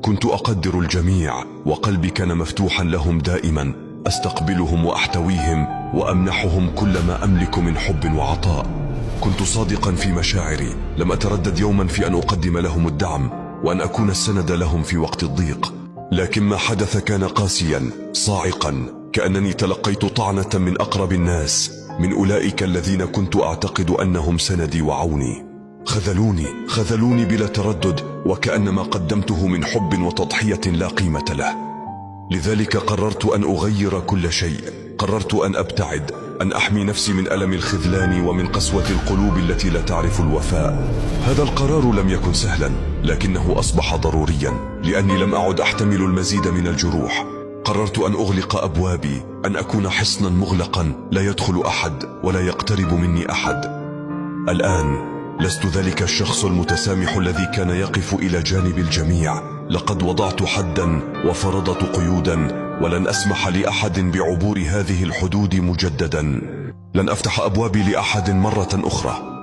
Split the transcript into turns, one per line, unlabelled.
كنت أقدر الجميع، وقلبي كان مفتوحا لهم دائما، أستقبلهم وأحتويهم وأمنحهم كل ما أملك من حب وعطاء. كنت صادقا في مشاعري، لم أتردد يوما في أن أقدم لهم الدعم وأن أكون السند لهم في وقت الضيق. لكن ما حدث كان قاسيا صاعقا، كأنني تلقيت طعنة من أقرب الناس، من أولئك الذين كنت أعتقد أنهم سندي وعوني. خذلوني بلا تردد، وكأن ما قدمته من حب وتضحية لا قيمة له. لذلك قررت أن أغير كل شيء، قررت أن أبتعد، أن أحمي نفسي من ألم الخذلان ومن قسوة القلوب التي لا تعرف الوفاء. هذا القرار لم يكن سهلا، لكنه أصبح ضروريا، لأني لم أعد أحتمل المزيد من الجروح. قررت أن أغلق أبوابي، أن أكون حصنا مغلقا لا يدخل أحد ولا يقترب مني أحد. الآن لست ذلك الشخص المتسامح الذي كان يقف إلى جانب الجميع. لقد وضعت حدا وفرضت قيودا، ولن أسمح لأحد بعبور هذه الحدود مجددا. لن أفتح أبوابي لأحد مرة أخرى.